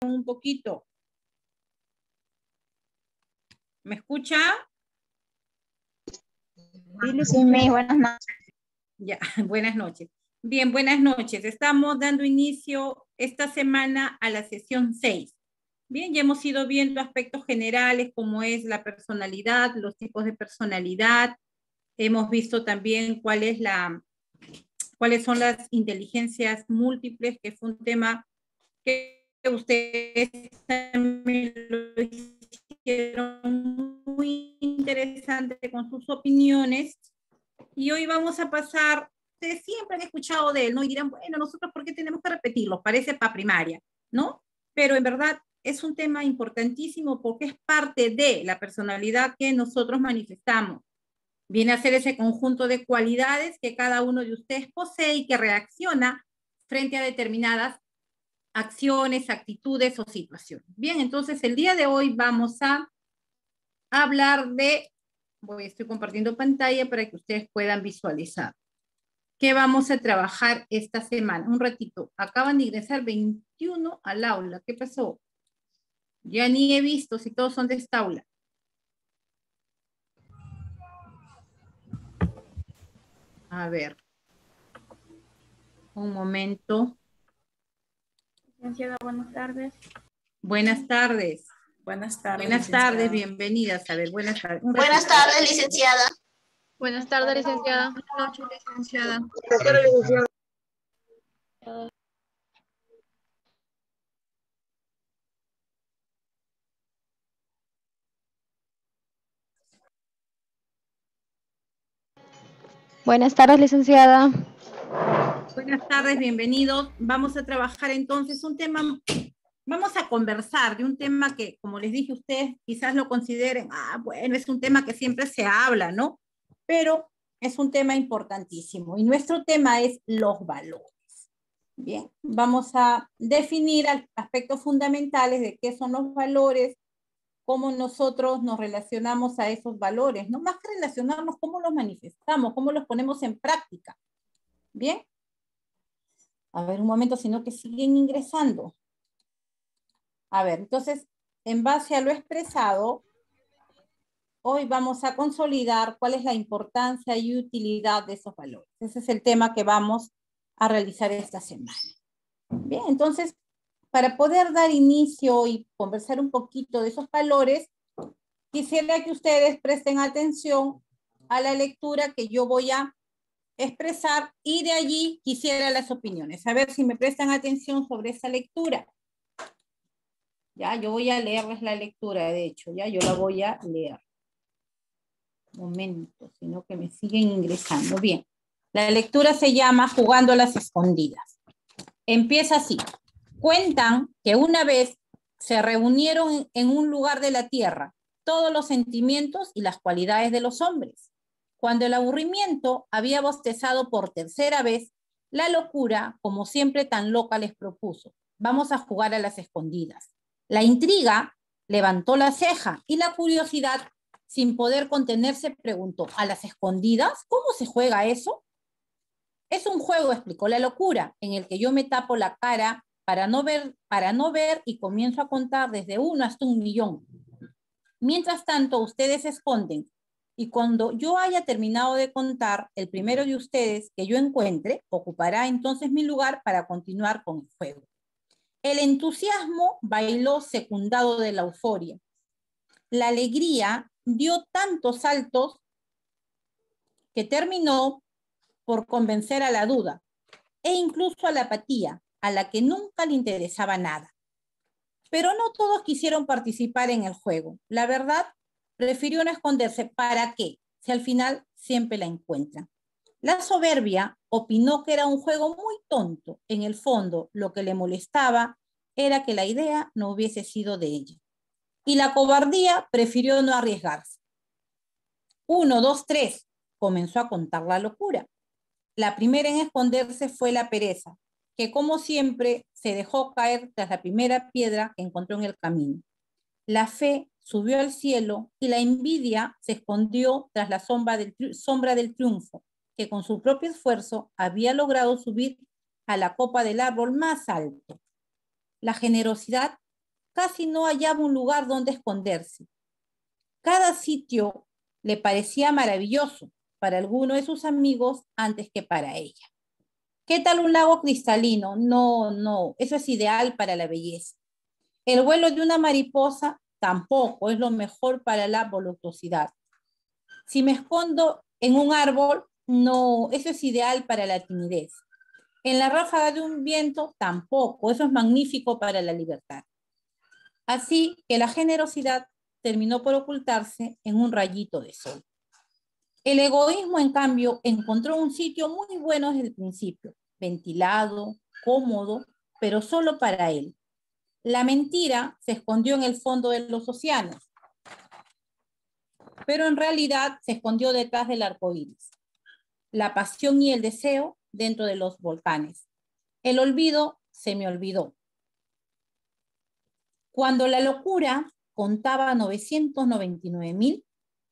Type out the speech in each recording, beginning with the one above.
un poquito. ¿Me escucha? Sí, buenas noches. Ya, buenas noches. Bien, buenas noches. Estamos dando inicio esta semana a la sesión 6. Bien, ya hemos ido viendo aspectos generales como es la personalidad, los tipos de personalidad. Hemos visto también cuáles son las inteligencias múltiples, que fue un tema que ustedes también lo hicieron muy interesante con sus opiniones. Y hoy vamos a pasar, ustedes siempre han escuchado de él, ¿no? Y dirán, bueno, nosotros ¿por qué tenemos que repetirlo? Parece para primaria, ¿no? Pero en verdad es un tema importantísimo porque es parte de la personalidad que nosotros manifestamos. Viene a ser ese conjunto de cualidades que cada uno de ustedes posee y que reacciona frente a determinadas acciones, actitudes o situaciones. Bien, entonces el día de hoy vamos a hablar de, estoy compartiendo pantalla para que ustedes puedan visualizar. ¿Qué vamos a trabajar esta semana? Un ratito, acaban de ingresar 21 al aula. ¿Qué pasó? Ya ni he visto si todos son de esta aula. A ver. Un momento. Licenciada, buenas tardes. Buenas tardes. Buenas tardes. Buenas tardes, bienvenidas. A ver, buenas tardes. Buenas tardes, licenciada. Buenas tardes, licenciada. Buenas noches, licenciada. Buenas tardes, licenciada. Buenas tardes, bienvenidos. Vamos a trabajar entonces un tema, vamos a conversar de un tema que, como les dije a ustedes, quizás lo consideren, bueno, es un tema que siempre se habla, ¿no? Pero es un tema importantísimo y nuestro tema es los valores. Bien, vamos a definir aspectos fundamentales de qué son los valores, cómo nosotros nos relacionamos a esos valores, no más que relacionarnos, cómo los manifestamos, cómo los ponemos en práctica. Bien. A ver, un momento, sino que siguen ingresando. A ver, entonces, en base a lo expresado, hoy vamos a consolidar cuál es la importancia y utilidad de esos valores. Ese es el tema que vamos a realizar esta semana. Bien, entonces, para poder dar inicio y conversar un poquito de esos valores, quisiera que ustedes presten atención a la lectura que yo voy a expresar y de allí quisiera las opiniones. A ver si me prestan atención sobre esa lectura. Ya, yo voy a leerles la lectura, de hecho, ya, yo la voy a leer. Un momento, sino que me siguen ingresando. Bien, la lectura se llama Jugando a las Escondidas. Empieza así. Cuentan que una vez se reunieron en un lugar de la tierra todos los sentimientos y las cualidades de los hombres. Cuando el aburrimiento había bostezado por tercera vez, la locura, como siempre tan loca, les propuso: vamos a jugar a las escondidas. La intriga levantó la ceja y la curiosidad, sin poder contenerse, preguntó: ¿a las escondidas? ¿Cómo se juega eso? Es un juego, explicó la locura, en el que yo me tapo la cara para no ver y comienzo a contar desde 1 hasta 1.000.000. Mientras tanto, ustedes se esconden. Y cuando yo haya terminado de contar, el primero de ustedes que yo encuentre ocupará entonces mi lugar para continuar con el juego. El entusiasmo bailó secundado de la euforia. La alegría dio tantos saltos que terminó por convencer a la duda e incluso a la apatía, a la que nunca le interesaba nada. Pero no todos quisieron participar en el juego. La verdad, prefirió no esconderse. ¿Para qué? Si al final siempre la encuentran. La soberbia opinó que era un juego muy tonto. En el fondo, lo que le molestaba era que la idea no hubiese sido de ella. Y la cobardía prefirió no arriesgarse. 1, 2, 3, comenzó a contar la locura. La primera en esconderse fue la pereza, que como siempre se dejó caer tras la primera piedra que encontró en el camino. La fe subió al cielo y la envidia se escondió tras la sombra del triunfo, que con su propio esfuerzo había logrado subir a la copa del árbol más alto. La generosidad casi no hallaba un lugar donde esconderse. Cada sitio le parecía maravilloso para alguno de sus amigos antes que para ella. ¿Qué tal un lago cristalino? No, no, eso es ideal para la belleza. El vuelo de una mariposa tampoco es lo mejor para la voluptuosidad. Si me escondo en un árbol, no, eso es ideal para la timidez. En la ráfaga de un viento, tampoco, eso es magnífico para la libertad. Así que la generosidad terminó por ocultarse en un rayito de sol. El egoísmo, en cambio, encontró un sitio muy bueno desde el principio, ventilado, cómodo, pero solo para él. La mentira se escondió en el fondo de los océanos, pero en realidad se escondió detrás del arco iris. La pasión y el deseo dentro de los volcanes. El olvido se me olvidó. Cuando la locura contaba 999,000,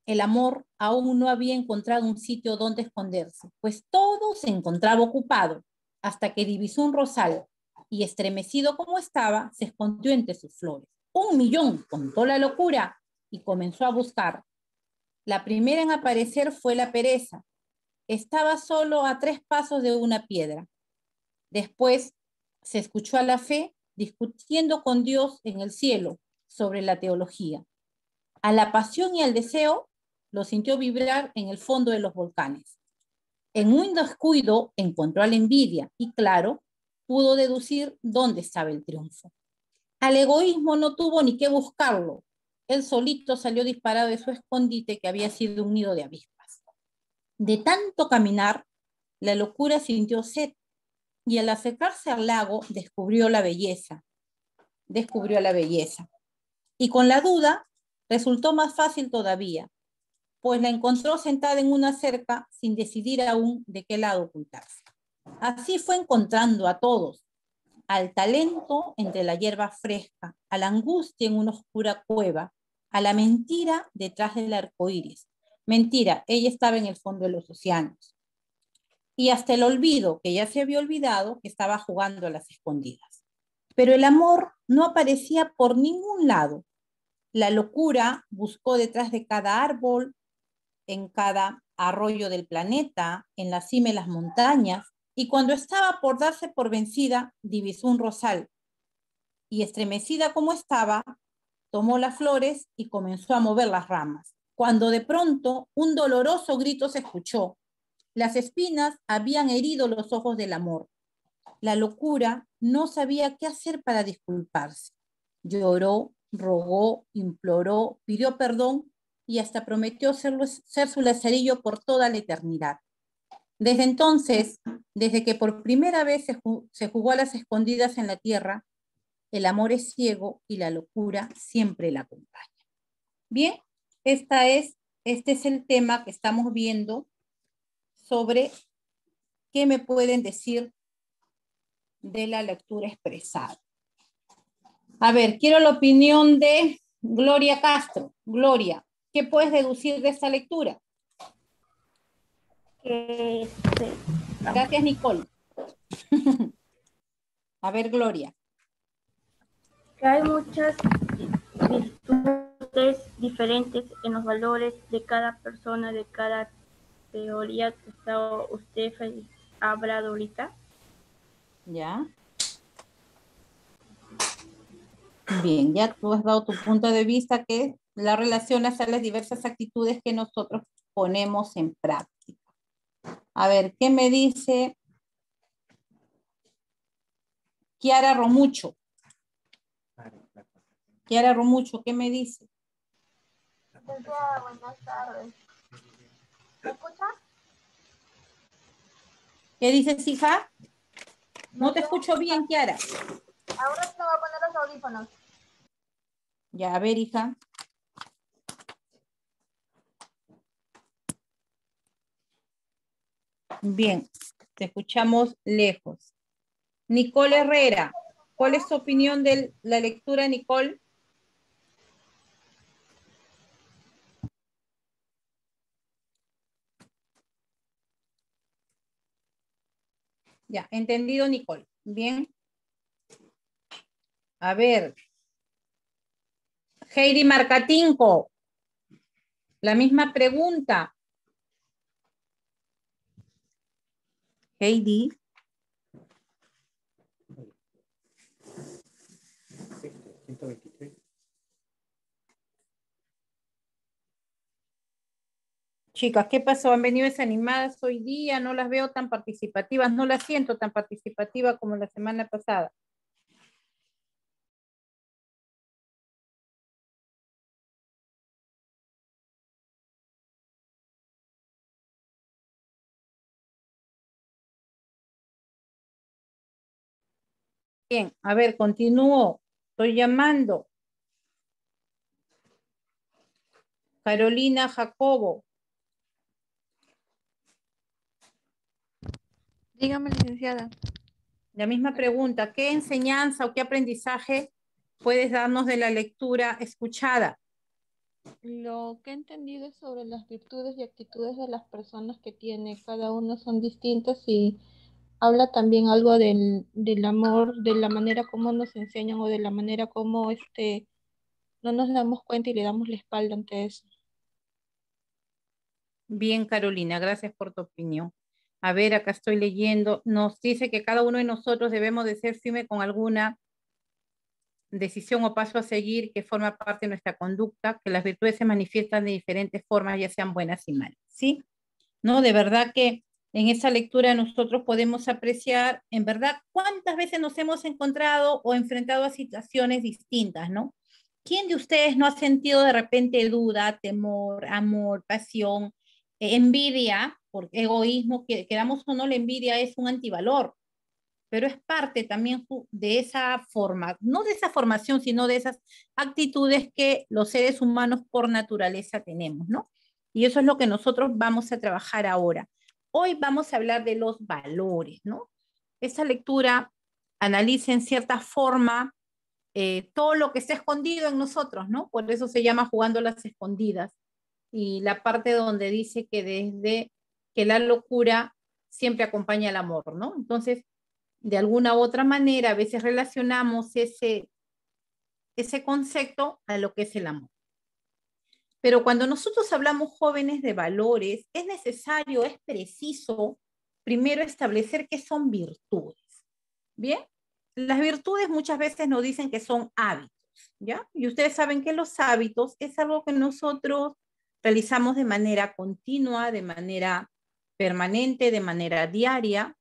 el amor aún no había encontrado un sitio donde esconderse, pues todo se encontraba ocupado, hasta que divisó un rosal y, estremecido como estaba, se escondió entre sus flores. 1,000,000, contó la locura y comenzó a buscar. La primera en aparecer fue la pereza. Estaba solo a 3 pasos de una piedra. Después se escuchó a la fe discutiendo con Dios en el cielo sobre la teología. A la pasión y al deseo lo sintió vibrar en el fondo de los volcanes. En un descuido encontró a la envidia y, claro, pudo deducir dónde estaba el triunfo. Al egoísmo no tuvo ni que buscarlo. Él solito salió disparado de su escondite, que había sido un nido de avispas. De tanto caminar, la locura sintió sed y, al acercarse al lago, descubrió la belleza. Y con la duda resultó más fácil todavía, pues la encontró sentada en una cerca sin decidir aún de qué lado ocultarse. Así fue encontrando a todos: al talento entre la hierba fresca, a la angustia en una oscura cueva, a la mentira detrás del arco iris. Mentira, ella estaba en el fondo de los océanos. Y hasta el olvido, que ya se había olvidado que estaba jugando a las escondidas. Pero el amor no aparecía por ningún lado. La locura buscó detrás de cada árbol, en cada arroyo del planeta, en la cima de las montañas, y cuando estaba por darse por vencida, divisó un rosal. Y, estremecida como estaba, tomó las flores y comenzó a mover las ramas, cuando de pronto un doloroso grito se escuchó. Las espinas habían herido los ojos del amor. La locura no sabía qué hacer para disculparse. Lloró, rogó, imploró, pidió perdón y hasta prometió ser su lazarillo por toda la eternidad. Desde entonces, desde que por primera vez se jugó a las escondidas en la tierra, el amor es ciego y la locura siempre la acompaña. Bien, este es el tema que estamos viendo sobre qué me pueden decir de la lectura expresada. A ver, quiero la opinión de Gloria Castro. Gloria, ¿qué puedes deducir de esta lectura? Gracias, Nicole. A ver, Gloria. Que hay muchas virtudes diferentes en los valores de cada persona, de cada teoría que usted ha hablado ahorita. Ya. Bien, ya tú has dado tu punto de vista, que la relacionas a las diversas actitudes que nosotros ponemos en práctica. A ver, ¿qué me dice Kiara Romucho? Kiara Romucho, ¿qué me dice? Buenas tardes. ¿Me escuchas? ¿Qué dices, hija? No te escucho bien, Kiara. Ahora te voy a poner los audífonos. Ya, a ver, hija. Bien, te escuchamos lejos. Nicole Herrera, ¿cuál es tu opinión de la lectura, Nicole? Ya, entendido, Nicole. Bien. A ver, Heidi Marcatinco, la misma pregunta. Heidi. Chicas, ¿qué pasó? ¿Han venido desanimadas hoy día? No las veo tan participativas, no las siento tan participativas como la semana pasada. Bien, a ver, continúo. Estoy llamando. Carolina Jacobo. Dígame, licenciada. La misma pregunta, ¿qué enseñanza o qué aprendizaje puedes darnos de la lectura escuchada? Lo que he entendido es sobre las virtudes y actitudes de las personas que tiene. Cada uno son distintas y habla también algo del amor, de la manera como nos enseñan o de la manera como no nos damos cuenta y le damos la espalda ante eso. Bien, Carolina, gracias por tu opinión. A ver, acá estoy leyendo. Nos dice que cada uno de nosotros debemos de ser firme con alguna decisión o paso a seguir que forma parte de nuestra conducta, que las virtudes se manifiestan de diferentes formas, ya sean buenas y malas, ¿sí? ¿No? De verdad que en esa lectura nosotros podemos apreciar, en verdad, cuántas veces nos hemos encontrado o enfrentado a situaciones distintas, ¿no? ¿Quién de ustedes no ha sentido de repente duda, temor, amor, pasión, envidia, por egoísmo, que queramos o no, la envidia es un antivalor, pero es parte también de esa forma, no de esa formación, sino de esas actitudes que los seres humanos por naturaleza tenemos, ¿no? Y eso es lo que nosotros vamos a trabajar ahora. Hoy vamos a hablar de los valores, ¿no? Esta lectura analiza en cierta forma todo lo que está escondido en nosotros, ¿no? Por eso se llama jugando las escondidas. Y la parte donde dice que desde que la locura siempre acompaña al amor, ¿no? Entonces, de alguna u otra manera, a veces relacionamos ese concepto a lo que es el amor. Pero cuando nosotros hablamos, jóvenes, de valores, es necesario, es preciso, primero establecer qué son virtudes. ¿Bien? Las virtudes muchas veces nos dicen que son hábitos, ¿ya? Y ustedes saben que los hábitos es algo que nosotros realizamos de manera continua, de manera permanente, de manera diaria.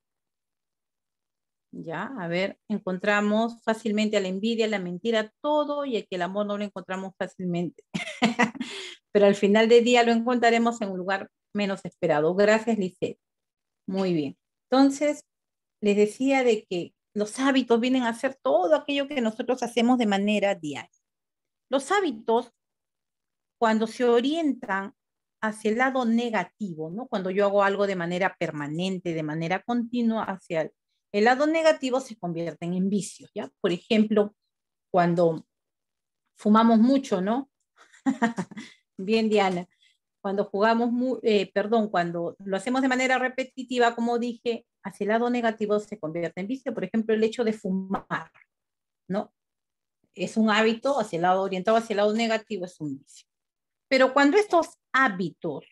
Ya, a ver, encontramos fácilmente a la envidia, a la mentira, todo, y que el amor no lo encontramos fácilmente. Pero al final del día lo encontraremos en un lugar menos esperado. Gracias, Lisette. Muy bien. Entonces, les decía de que los hábitos vienen a ser todo aquello que nosotros hacemos de manera diaria. Los hábitos, cuando se orientan hacia el lado negativo, ¿no? Cuando yo hago algo de manera permanente, de manera continua, hacia el lado negativo se convierten en vicios, ¿ya? Por ejemplo, cuando fumamos mucho, ¿no? Bien, Diana. Cuando cuando lo hacemos de manera repetitiva, como dije, hacia el lado negativo se convierte en vicio. Por ejemplo, el hecho de fumar, ¿no? Es un hábito orientado hacia el lado negativo, es un vicio. Pero cuando estos hábitos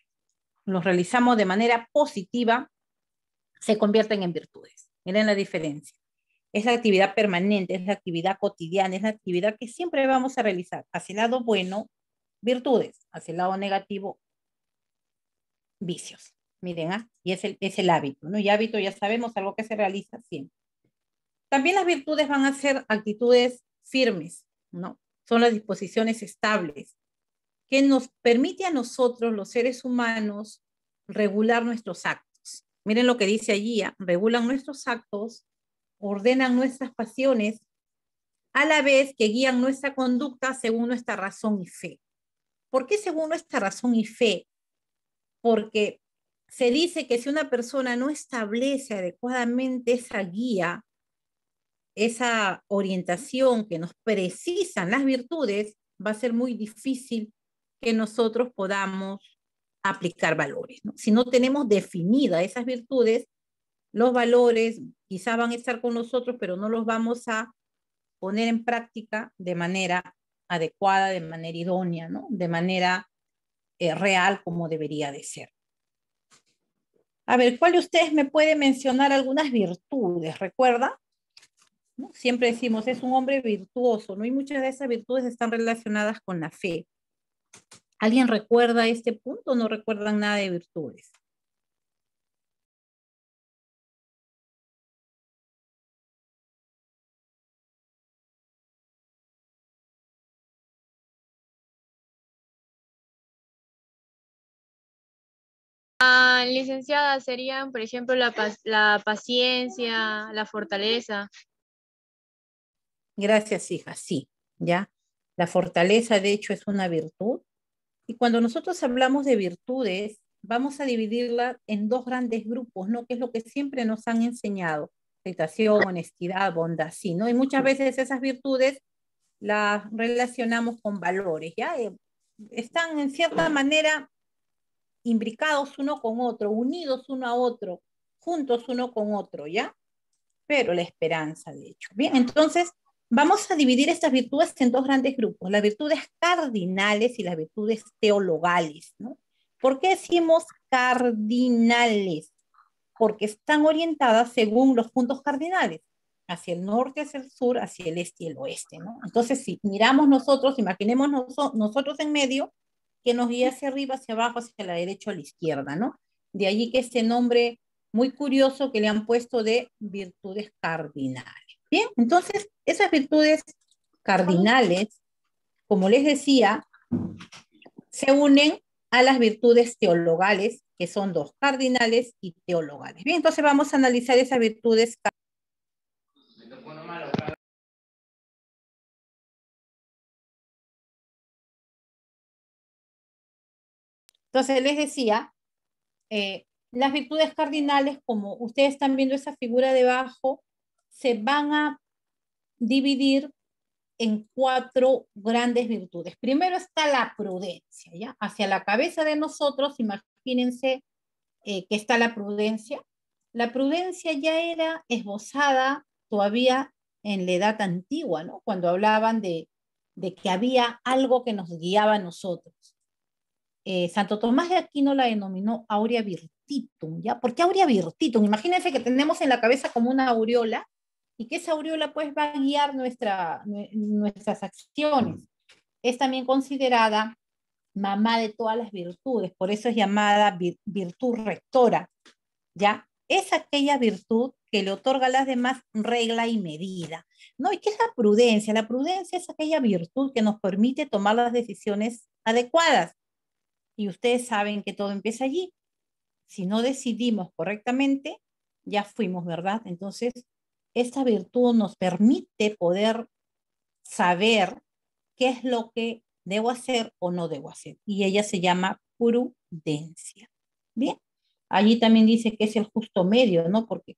los realizamos de manera positiva, se convierten en virtudes. Miren la diferencia. Es la actividad permanente, es la actividad cotidiana, es la actividad que siempre vamos a realizar. Hacia el lado bueno, virtudes. Hacia el lado negativo, vicios. Miren, y es el hábito, ¿no? Y hábito, ya sabemos, algo que se realiza siempre. También las virtudes van a ser actitudes firmes, ¿no? Son las disposiciones estables, que nos permite a nosotros, los seres humanos, regular nuestros actos. Miren lo que dice allí, regulan nuestros actos, ordenan nuestras pasiones, a la vez que guían nuestra conducta según nuestra razón y fe. ¿Por qué según nuestra razón y fe? Porque se dice que si una persona no establece adecuadamente esa guía, esa orientación que nos precisan las virtudes, va a ser muy difícil que nosotros podamos aplicar valores, ¿no? Si no tenemos definidas esas virtudes, los valores quizá van a estar con nosotros, pero no los vamos a poner en práctica de manera adecuada, de manera idónea, ¿no? De manera real como debería de ser. A ver, ¿cuál de ustedes me puede mencionar algunas virtudes? ¿Recuerda? ¿No? Siempre decimos, es un hombre virtuoso, ¿no? Y muchas de esas virtudes están relacionadas con la fe. ¿Alguien recuerda este punto o no recuerdan nada de virtudes? Licenciada, serían, por ejemplo, la paciencia, la fortaleza. Gracias, hija. Sí, ¿ya? La fortaleza, de hecho, es una virtud. Y cuando nosotros hablamos de virtudes, vamos a dividirla en dos grandes grupos, ¿no? Que es lo que siempre nos han enseñado. Aceptación, honestidad, bondad, sí, ¿no? Y muchas veces esas virtudes las relacionamos con valores, ¿ya? Están en cierta manera imbricados uno con otro, unidos uno a otro, juntos uno con otro, ¿ya? Pero la esperanza, de hecho. Bien, entonces vamos a dividir estas virtudes en dos grandes grupos, las virtudes cardinales y las virtudes teologales, ¿no? ¿Por qué decimos cardinales? Porque están orientadas según los puntos cardinales, hacia el norte, hacia el sur, hacia el este y el oeste, ¿no? Entonces, si miramos nosotros, imaginemos nosotros en medio, que nos guía hacia arriba, hacia abajo, hacia la derecha o la izquierda, ¿no? De allí que este nombre muy curioso que le han puesto de virtudes cardinales. Bien, entonces esas virtudes cardinales, como les decía, se unen a las virtudes teologales, que son dos, cardinales y teologales. Bien, entonces vamos a analizar esas virtudes cardinales. Entonces les decía, las virtudes cardinales, como ustedes están viendo esa figura debajo, se van a dividir en cuatro grandes virtudes. Primero está la prudencia, ¿ya? Hacia la cabeza de nosotros, imagínense que está la prudencia. La prudencia ya era esbozada todavía en la edad antigua, ¿no? Cuando hablaban de que había algo que nos guiaba a nosotros. Santo Tomás de Aquino la denominó aurea virtitum, ¿ya? ¿Por qué aurea virtitum? Imagínense que tenemos en la cabeza como una aureola y que esa aureola pues va a guiar nuestras acciones. Es también considerada mamá de todas las virtudes, por eso es llamada virtud rectora, ¿ya? Es aquella virtud que le otorga a las demás regla y medida, ¿no? ¿Y qué es la prudencia? La prudencia es aquella virtud que nos permite tomar las decisiones adecuadas. Y ustedes saben que todo empieza allí. Si no decidimos correctamente, ya fuimos, ¿verdad? Entonces, esta virtud nos permite poder saber qué es lo que debo hacer o no debo hacer. Y ella se llama prudencia. Bien, allí también dice que es el justo medio, ¿no? Porque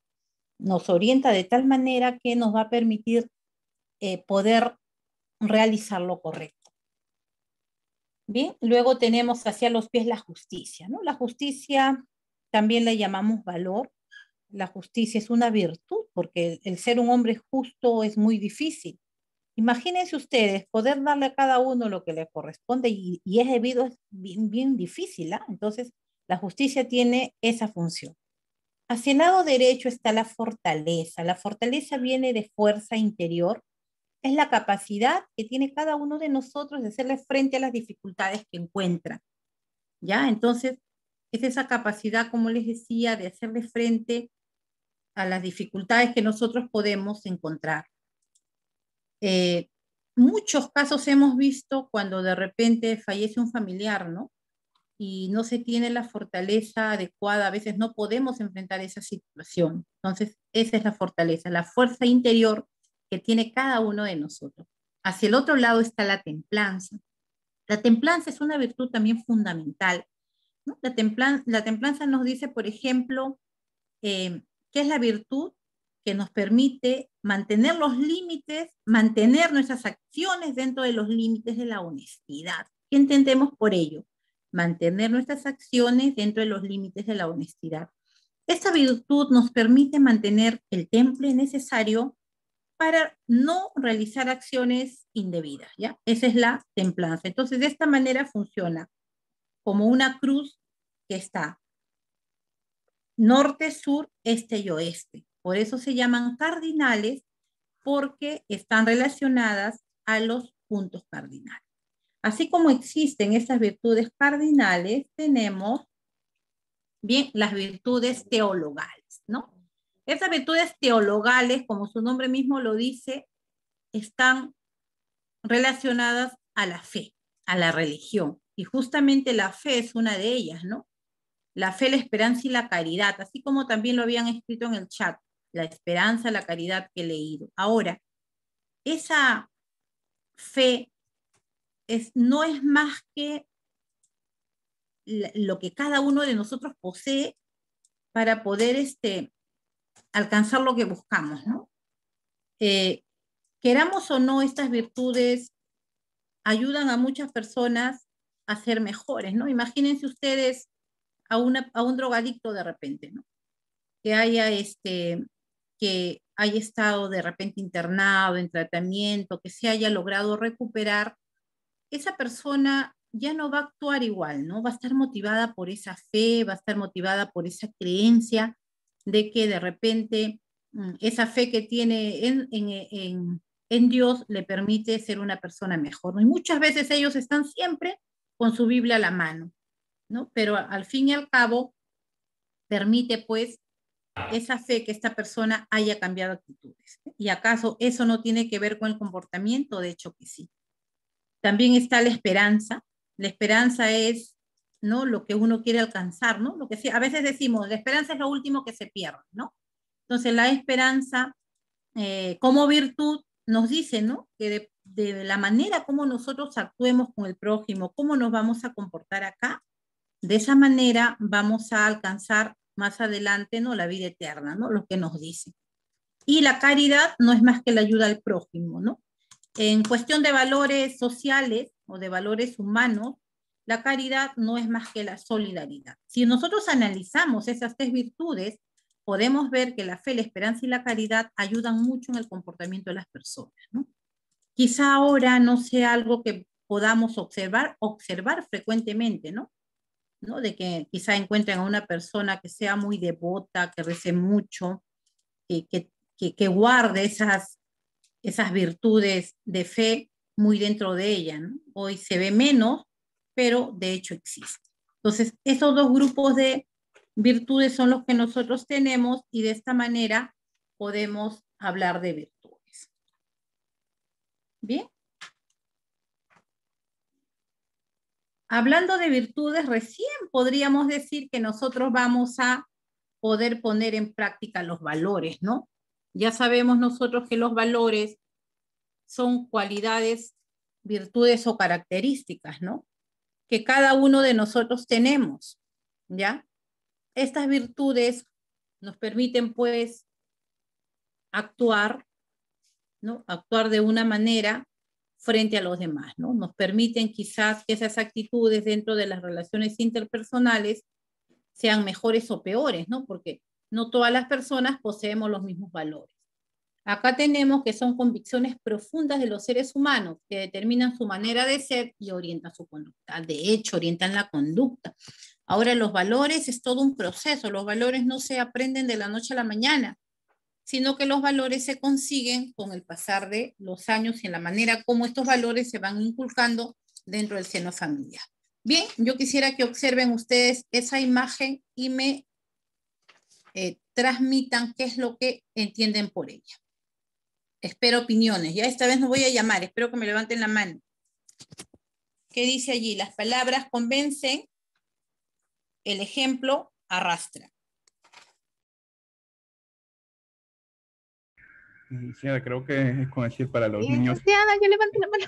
nos orienta de tal manera que nos va a permitir poder realizar lo correcto. Bien, luego tenemos hacia los pies la justicia, ¿no? La justicia también la llamamos valor. La justicia es una virtud porque el ser un hombre justo es muy difícil. Imagínense ustedes poder darle a cada uno lo que le corresponde y es debido, es bien, bien difícil, ¿ah? Entonces, la justicia tiene esa función. Hacia el lado derecho está la fortaleza. La fortaleza viene de fuerza interior. Es la capacidad que tiene cada uno de nosotros de hacerle frente a las dificultades que encuentra. ¿Ya? Entonces, es esa capacidad, como les decía, de hacerle frente a las dificultades que nosotros podemos encontrar. Muchos casos hemos visto cuando de repente fallece un familiar, ¿no? Y no se tiene la fortaleza adecuada, a veces no podemos enfrentar esa situación. Entonces, esa es la fortaleza, la fuerza interior que tiene cada uno de nosotros. Hacia el otro lado está la templanza. La templanza es una virtud también fundamental, ¿no? La templanza nos dice, por ejemplo, que es la virtud que nos permite mantener los límites, mantener nuestras acciones dentro de los límites de la honestidad. ¿Qué entendemos por ello? Mantener nuestras acciones dentro de los límites de la honestidad. Esta virtud nos permite mantener el temple necesario para no realizar acciones indebidas, ¿ya? Esa es la templanza. Entonces, de esta manera funciona como una cruz que está norte, sur, este y oeste. Por eso se llaman cardinales, porque están relacionadas a los puntos cardinales. Así como existen estas virtudes cardinales, tenemos bien las virtudes teologales, ¿no? Estas virtudes teologales, como su nombre mismo lo dice, están relacionadas a la fe, a la religión. Y justamente la fe es una de ellas, ¿no? La fe, la esperanza y la caridad, así como también lo habían escrito en el chat, la esperanza, la caridad que he leído. Ahora, esa fe no es más que lo que cada uno de nosotros posee para poder alcanzar lo que buscamos, ¿no? Queramos o no, estas virtudes ayudan a muchas personas a ser mejores, ¿no? Imagínense ustedes a un drogadicto de repente, ¿no? Que haya estado de repente internado en tratamiento, que se haya logrado recuperar, esa persona ya no va a actuar igual, ¿no? Va a estar motivada por esa fe, va a estar motivada por esa creencia de que de repente esa fe que tiene en Dios le permite ser una persona mejor, ¿no? Y muchas veces ellos están siempre con su Biblia a la mano, ¿no? Pero al fin y al cabo permite pues esa fe que esta persona haya cambiado actitudes. ¿Y acaso eso no tiene que ver con el comportamiento? De hecho que sí. También está la esperanza. La esperanza es, ¿no?, lo que uno quiere alcanzar, ¿no? Lo que sí, a veces decimos, la esperanza es lo último que se pierde, ¿no? Entonces la esperanza como virtud nos dice, ¿no?, que de la manera como nosotros actuemos con el prójimo, cómo nos vamos a comportar acá, de esa manera vamos a alcanzar más adelante, ¿no?, la vida eterna, ¿no?, lo que nos dice. Y la caridad no es más que la ayuda al prójimo, ¿no? En cuestión de valores sociales o de valores humanos, la caridad no es más que la solidaridad. Si nosotros analizamos esas tres virtudes, podemos ver que la fe, la esperanza y la caridad ayudan mucho en el comportamiento de las personas, ¿no? Quizá ahora no sea algo que podamos observar frecuentemente, ¿no? De que quizá encuentren a una persona que sea muy devota, que rece mucho, que guarde esas virtudes de fe muy dentro de ella, ¿no? Hoy se ve menos, pero de hecho existe. Entonces, esos dos grupos de virtudes son los que nosotros tenemos y de esta manera podemos hablar de virtudes. Bien. Hablando de virtudes, recién podríamos decir que nosotros vamos a poder poner en práctica los valores, ¿no? Ya sabemos nosotros que los valores son cualidades, virtudes o características, ¿no?, que cada uno de nosotros tenemos, ¿ya? Estas virtudes nos permiten, pues, actuar, ¿no? Actuar de una manera frente a los demás, ¿no? Nos permiten quizás que esas actitudes dentro de las relaciones interpersonales sean mejores o peores, ¿no? Porque no todas las personas poseemos los mismos valores. Acá tenemos que son convicciones profundas de los seres humanos que determinan su manera de ser y orientan su conducta. De hecho, orientan la conducta. Ahora, los valores es todo un proceso. Los valores no se aprenden de la noche a la mañana, sino que los valores se consiguen con el pasar de los años y en la manera como estos valores se van inculcando dentro del seno familiar. Bien, yo quisiera que observen ustedes esa imagen y me transmitan qué es lo que entienden por ella. Espero opiniones. Ya esta vez no voy a llamar, espero que me levanten la mano. ¿Qué dice allí? Las palabras convencen, el ejemplo arrastra. Sí, creo que es como decir para los niños. Licenciada, yo levanté la mano.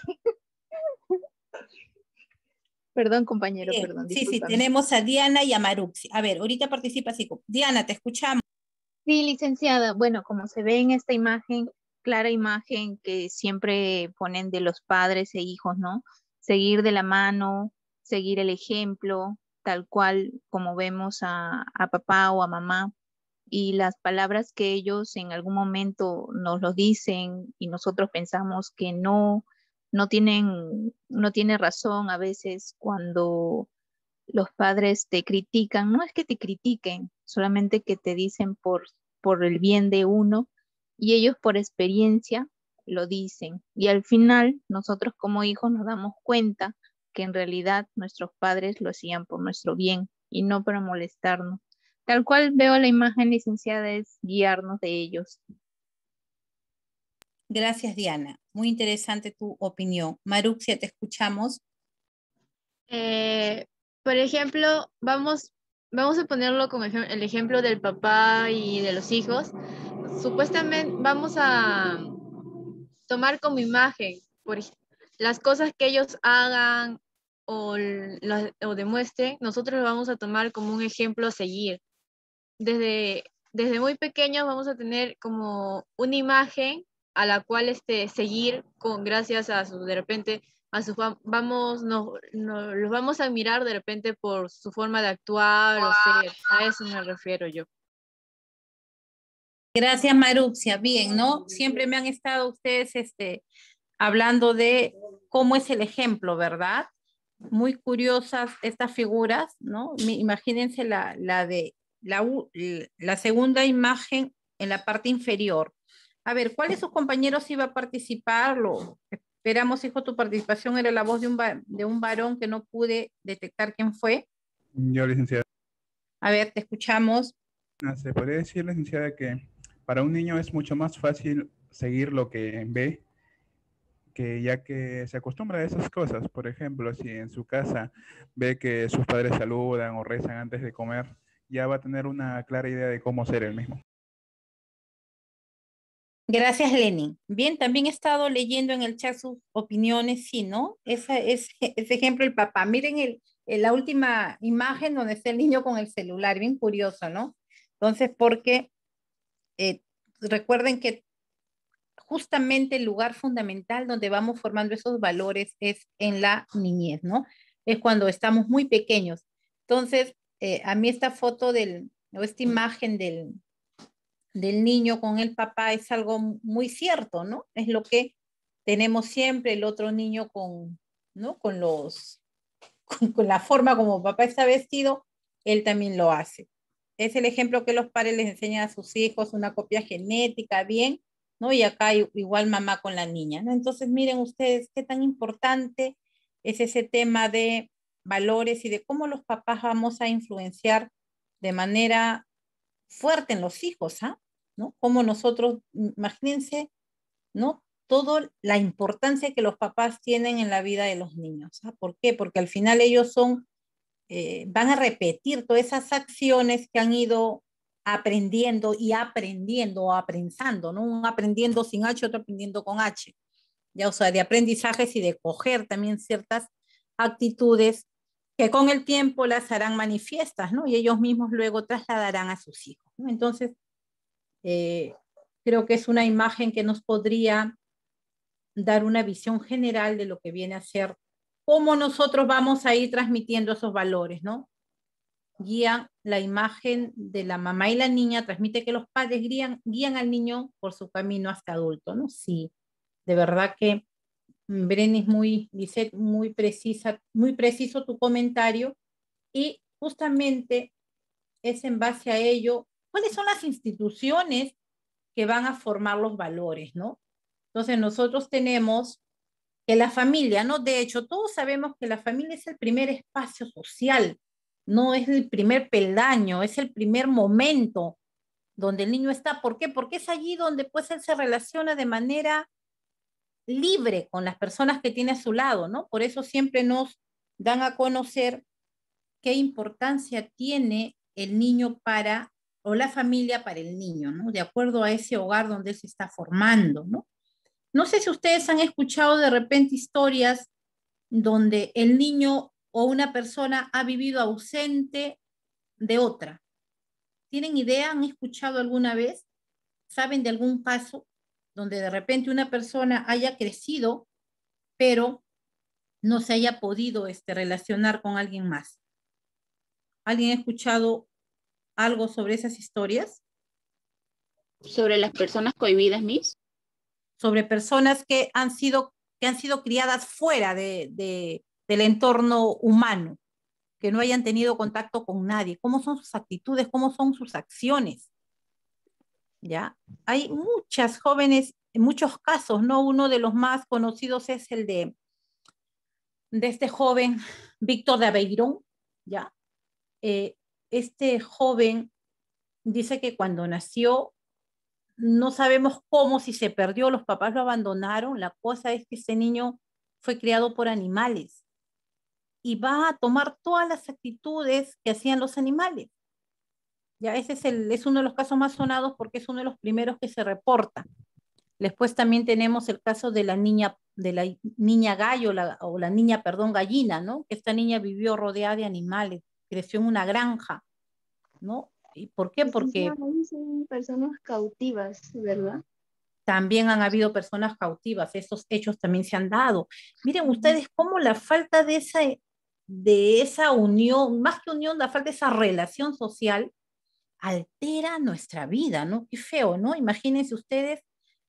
Perdón, compañero, Bien, perdón. sí, Discúlpame. tenemos a Diana y a Maruxi. A ver, ahorita participa Sico. Diana, te escuchamos. Sí, licenciada. Bueno, como se ve en esta imagen, clara imagen que siempre ponen de los padres e hijos, ¿no? Seguir de la mano, seguir el ejemplo, tal cual como vemos a papá o a mamá. y las palabras que ellos en algún momento nos lo dicen y nosotros pensamos que no tiene razón a veces cuando los padres te critican, no es que te critiquen, solamente que te dicen por el bien de uno y ellos por experiencia lo dicen. Y al final nosotros como hijos nos damos cuenta que en realidad nuestros padres lo hacían por nuestro bien y no para molestarnos. Tal cual veo la imagen, licenciada, es guiarnos de ellos. Gracias, Diana. Muy interesante tu opinión. Maruxia, te escuchamos. Eh, por ejemplo, vamos a ponerlo como el ejemplo del papá y de los hijos. Supuestamente vamos a tomar como imagen las cosas que ellos hagan o demuestren, nosotros lo vamos a tomar como un ejemplo a seguir. Desde muy pequeños vamos a tener como una imagen a la cual seguir gracias a de repente, los vamos a admirar de repente por su forma de actuar o ser, a eso me refiero yo. Gracias, Maruxia. Bien, ¿no? Siempre me han estado ustedes hablando de cómo es el ejemplo, ¿verdad? Muy curiosas estas figuras, ¿no? Imagínense la segunda imagen en la parte inferior. A ver, ¿cuál de sus compañeros iba a participar? Esperamos, hijo, tu participación era la voz de un varón que no pude detectar quién fue. Yo, licenciada. A ver, te escuchamos. Se podría decir, licenciada, que para un niño es mucho más fácil seguir lo que ve, que ya que se acostumbra a esas cosas. Por ejemplo, si en su casa ve que sus padres saludan o rezan antes de comer, ya va a tener una clara idea de cómo ser el mismo. Gracias, Lenin. Bien, también he estado leyendo en el chat sus opiniones, sí, ¿no? Ese ejemplo, el papá. Miren la última imagen donde está el niño con el celular, bien curioso, ¿no? Entonces, porque recuerden que justamente el lugar fundamental donde vamos formando esos valores es en la niñez, ¿no? Es cuando estamos muy pequeños. Entonces, a mí esta foto o esta imagen del niño con el papá es algo muy cierto, ¿no? Es lo que tenemos siempre, el otro niño ¿no? Con la forma como papá está vestido, él también lo hace. Es el ejemplo que los padres les enseñan a sus hijos, una copia genética, bien, ¿no? Y acá igual mamá con la niña, ¿no? Entonces miren ustedes qué tan importante es ese tema de valores y de cómo los papás vamos a influenciar de manera fuerte en los hijos, ¿ah? ¿No? Como nosotros, imagínense, ¿no? Toda la importancia que los papás tienen en la vida de los niños. ¿Ah? ¿Por qué? Porque al final ellos van a repetir todas esas acciones que han ido aprendiendo y aprendiendo o aprensando, ¿no? Un aprendiendo sin H, otro aprendiendo con H. Ya, o sea, de aprendizajes y de coger también ciertas actitudes que con el tiempo las harán manifiestas, ¿no? Y ellos mismos luego trasladarán a sus hijos, ¿no? Entonces, creo que es una imagen que nos podría dar una visión general de lo que viene a ser, cómo nosotros vamos a ir transmitiendo esos valores, ¿no? Guían la imagen de la mamá y la niña, transmite que los padres guían al niño por su camino hasta adulto, ¿no? Sí, de verdad que Brenis, dice muy precisa, muy preciso tu comentario y justamente es en base a ello, ¿cuáles son las instituciones que van a formar los valores, ¿no? Entonces nosotros tenemos que la familia, ¿no? De hecho, todos sabemos que la familia es el primer espacio social, no es el primer peldaño, es el primer momento donde el niño está. ¿Por qué? Porque es allí donde pues él se relaciona de manera libre con las personas que tiene a su lado, ¿no? Por eso siempre nos dan a conocer qué importancia tiene el niño o la familia para el niño, ¿no? De acuerdo a ese hogar donde él se está formando, ¿no? No sé si ustedes han escuchado de repente historias donde el niño o una persona ha vivido ausente de otra. ¿Tienen idea? ¿Han escuchado alguna vez? ¿Saben de algún caso donde de repente una persona haya crecido, pero no se haya podido relacionar con alguien más? ¿Alguien ha escuchado algo sobre esas historias? Sobre las personas cohibidas, Miss. Sobre personas que han sido criadas fuera del entorno humano, que no hayan tenido contacto con nadie. ¿Cómo son sus actitudes? ¿Cómo son sus acciones? ¿Ya? Hay muchas jóvenes, en muchos casos, ¿no? Uno de los más conocidos es el de este joven Víctor de Aveirón, ¿ya? Este joven dice que cuando nació, no sabemos cómo, si se perdió, los papás lo abandonaron. La cosa es que ese niño fue criado por animales y va a tomar todas las actitudes que hacían los animales. Ya ese es uno de los casos más sonados porque es uno de los primeros que se reporta. Después también tenemos el caso de la niña gallo, o la niña, perdón, gallina, ¿no? Que esta niña vivió rodeada de animales, creció en una granja, ¿no? ¿Y por qué? Porque Ahí son personas cautivas, ¿verdad? también han habido personas cautivas, esos hechos también se han dado. Miren ustedes cómo la falta de esa unión, más que unión, la falta de esa relación social altera nuestra vida, ¿no? Qué feo, ¿no? Imagínense ustedes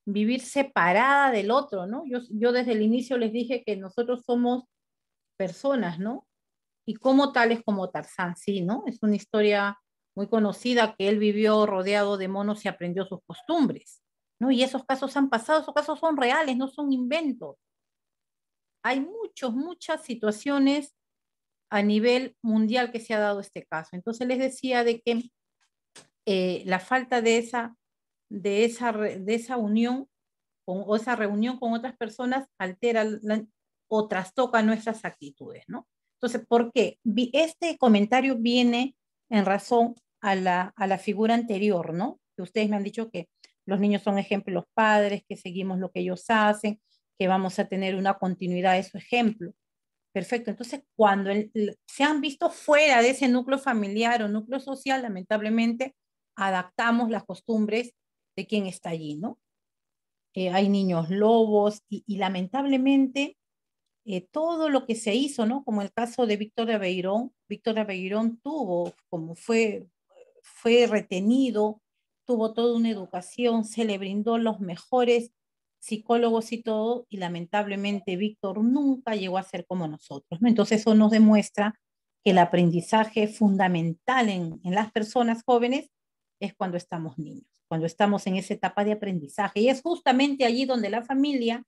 vivir separada del otro, ¿no? Yo desde el inicio les dije que nosotros somos personas, ¿no? Y como tales como Tarzán, sí, ¿no? Es una historia muy conocida que él vivió rodeado de monos y aprendió sus costumbres, ¿no? Y esos casos han pasado, esos casos son reales, no son inventos. Hay muchas situaciones a nivel mundial que se ha dado este caso. Entonces les decía de que la falta de esa unión o esa reunión con otras personas altera o trastoca nuestras actitudes, ¿no? Entonces, ¿por qué? Este comentario viene en razón a la figura anterior, ¿no? Que ustedes me han dicho que los niños son ejemplos los padres, que seguimos lo que ellos hacen, que vamos a tener una continuidad de su ejemplo. Perfecto. Entonces, cuando se han visto fuera de ese núcleo familiar o núcleo social, lamentablemente, adaptamos las costumbres de quien está allí, ¿no? Hay niños lobos y lamentablemente todo lo que se hizo, ¿no? Como el caso de Víctor de Aveirón tuvo, como fue retenido, tuvo toda una educación, se le brindó los mejores psicólogos y todo, y lamentablemente Víctor nunca llegó a ser como nosotros, ¿no? Entonces eso nos demuestra que el aprendizaje fundamental en las personas jóvenes es cuando estamos niños, cuando estamos en esa etapa de aprendizaje, y es justamente allí donde la familia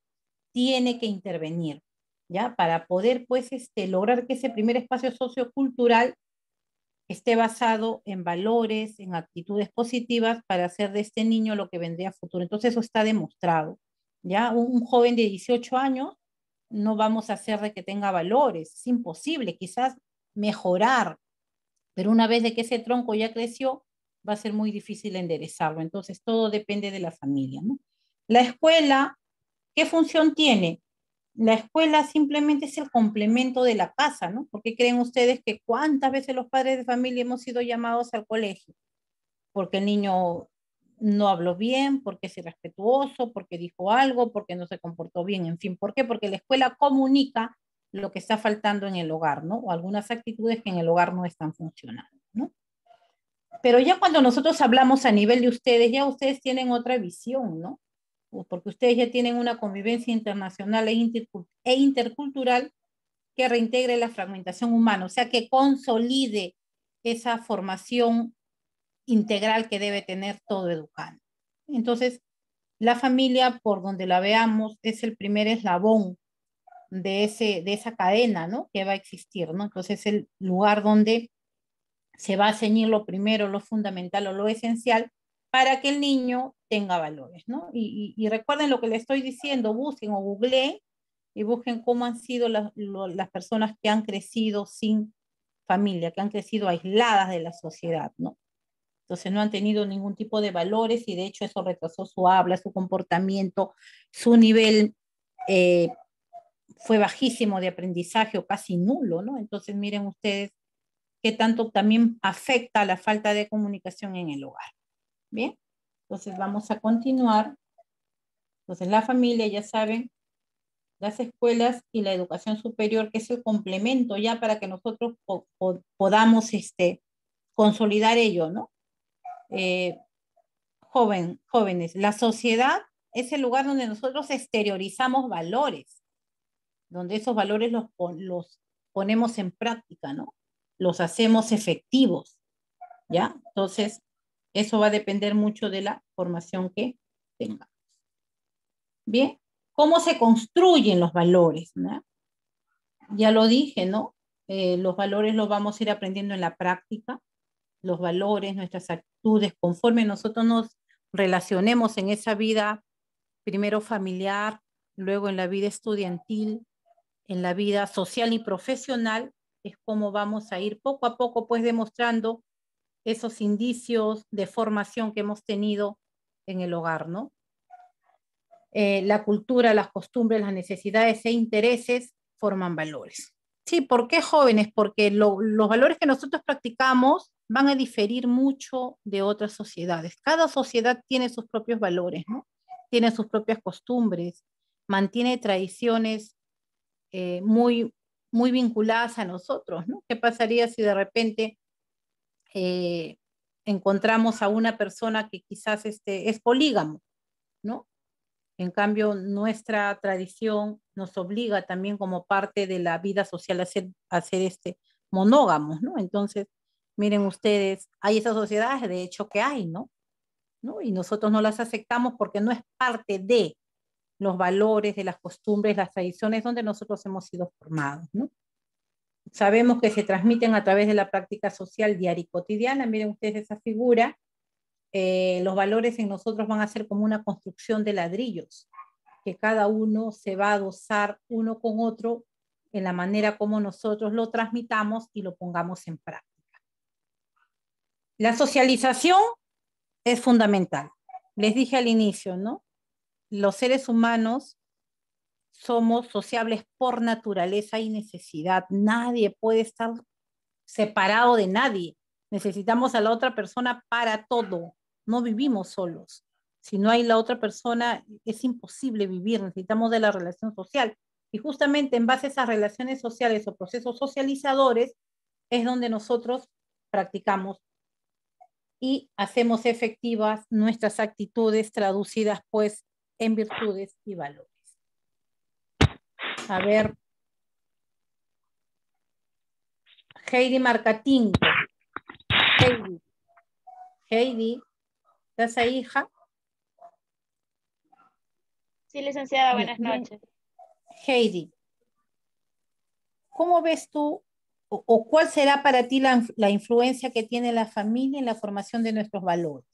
tiene que intervenir, ¿ya? Para poder, pues, lograr que ese primer espacio sociocultural esté basado en valores, en actitudes positivas para hacer de este niño lo que vendría a futuro. Entonces eso está demostrado, ¿ya? Un joven de 18 años no vamos a hacer de que tenga valores, es imposible, quizás mejorar, pero una vez de que ese tronco ya creció, va a ser muy difícil enderezarlo. Entonces todo depende de la familia, ¿no? La escuela, ¿qué función tiene? La escuela simplemente es el complemento de la casa, ¿no? ¿Por qué creen ustedes que cuántas veces los padres de familia hemos sido llamados al colegio? Porque el niño no habló bien, porque es irrespetuoso, porque dijo algo, porque no se comportó bien, en fin. ¿Por qué? Porque la escuela comunica lo que está faltando en el hogar, ¿no? O algunas actitudes que en el hogar no están funcionando, ¿no? Pero ya cuando nosotros hablamos a nivel de ustedes, ya ustedes tienen otra visión, ¿no? Porque ustedes ya tienen una convivencia internacional e intercultural que reintegre la fragmentación humana, o sea, que consolide esa formación integral que debe tener todo educando. Entonces, la familia, por donde la veamos, es el primer eslabón de esa cadena, ¿no? Que va a existir, ¿no? Entonces, es el lugar donde se va a ceñir lo primero, lo fundamental o lo esencial para que el niño tenga valores, ¿no? Y recuerden lo que les estoy diciendo, busquen o googleen y busquen cómo han sido las personas que han crecido sin familia, que han crecido aisladas de la sociedad, ¿no? Entonces no han tenido ningún tipo de valores y de hecho eso retrasó su habla, su comportamiento, su nivel fue bajísimo de aprendizaje o casi nulo, ¿no? Entonces miren ustedes qué tanto también afecta a la falta de comunicación en el hogar. Bien, entonces vamos a continuar. Entonces la familia, ya saben, las escuelas y la educación superior, que es el complemento ya para que nosotros podamos consolidar ello, ¿no? jóvenes, la sociedad es el lugar donde nosotros exteriorizamos valores, donde esos valores los ponemos en práctica, ¿no? Los hacemos efectivos, ¿ya? Entonces, eso va a depender mucho de la formación que tengamos. Bien, ¿cómo se construyen los valores, ¿no? Ya lo dije, ¿no? Los valores los vamos a ir aprendiendo en la práctica, los valores, nuestras actitudes, conforme nosotros nos relacionemos en esa vida, primero familiar, luego en la vida estudiantil, en la vida social y profesional, es como vamos a ir poco a poco pues demostrando esos indicios de formación que hemos tenido en el hogar, ¿no? La cultura, las costumbres, las necesidades e intereses forman valores. Sí, ¿por qué jóvenes? Porque los valores que nosotros practicamos van a diferir mucho de otras sociedades. Cada sociedad tiene sus propios valores, ¿no? Tiene sus propias costumbres, mantiene tradiciones muy, muy vinculadas a nosotros, ¿no? ¿Qué pasaría si de repente encontramos a una persona que quizás es polígamo, ¿no? En cambio, nuestra tradición nos obliga también como parte de la vida social a ser monógamos, ¿no? Entonces, miren ustedes, hay esas sociedades, de hecho que hay, ¿no? Y nosotros no las aceptamos porque no es parte de los valores, de las costumbres, las tradiciones donde nosotros hemos sido formados, ¿no? Sabemos que se transmiten a través de la práctica social diaria y cotidiana. Miren ustedes esa figura. Los valores en nosotros van a ser como una construcción de ladrillos, que cada uno se va a adosar uno con otro en la manera como nosotros lo transmitamos y lo pongamos en práctica. La socialización es fundamental. Les dije al inicio, ¿no? Los seres humanos somos sociables por naturaleza y necesidad. Nadie puede estar separado de nadie. Necesitamos a la otra persona para todo. No vivimos solos. Si no hay la otra persona, es imposible vivir. Necesitamos de la relación social. Y justamente en base a esas relaciones sociales o procesos socializadores es donde nosotros practicamos y hacemos efectivas nuestras actitudes traducidas pues en virtudes y valores. A ver, Heidi Marcatinto. Heidi, ¿estás ahí, hija? Sí, licenciada, buenas noches. Heidi, ¿cómo ves tú o cuál será para ti la influencia que tiene la familia en la formación de nuestros valores?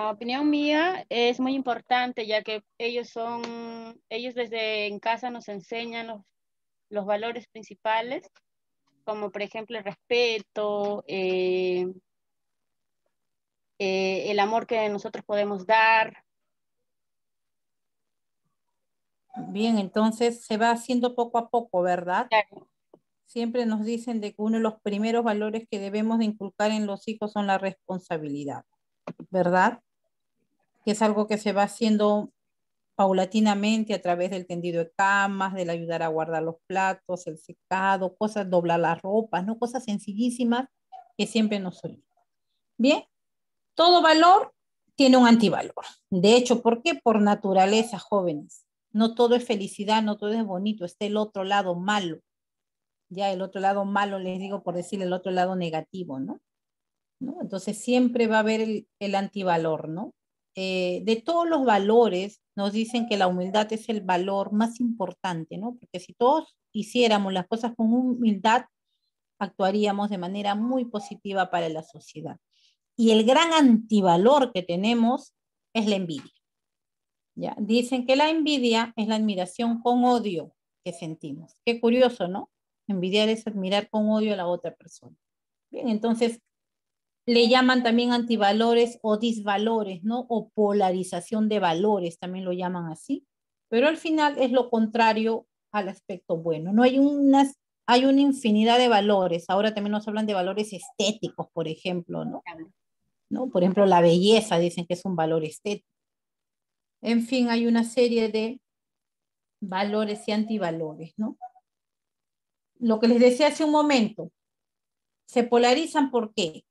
Opinión mía, es muy importante, ya que ellos desde en casa nos enseñan los valores principales, como por ejemplo el respeto, el amor que nosotros podemos dar. Bien, entonces se va haciendo poco a poco, ¿verdad? Claro. Siempre nos dicen de que uno de los primeros valores que debemos de inculcar en los hijos son la responsabilidad, ¿verdad? Que es algo que se va haciendo paulatinamente a través del tendido de camas, del ayudar a guardar los platos, el secado, cosas, doblar las ropas, ¿no? Cosas sencillísimas que siempre nos olvidan. Bien, todo valor tiene un antivalor. De hecho, ¿por qué? Por naturaleza, jóvenes. No todo es felicidad, no todo es bonito, está el otro lado malo. Ya el otro lado malo, les digo por decir el otro lado negativo, ¿no? Entonces siempre va a haber el antivalor, ¿no? De todos los valores, nos dicen que la humildad es el valor más importante, ¿no? Porque si todos hiciéramos las cosas con humildad, actuaríamos de manera muy positiva para la sociedad. Y el gran antivalor que tenemos es la envidia. ¿Ya? Dicen que la envidia es la admiración con odio que sentimos. Qué curioso, ¿no? Envidiar es admirar con odio a la otra persona. Bien, entonces le llaman también antivalores o disvalores, ¿no? O polarización de valores, también lo llaman así. Pero al final es lo contrario al aspecto bueno. No hay hay una infinidad de valores. Ahora también nos hablan de valores estéticos, por ejemplo, ¿no? Por ejemplo, la belleza, dicen que es un valor estético. En fin, hay una serie de valores y antivalores, ¿no? Lo que les decía hace un momento, se polarizan, ¿por qué?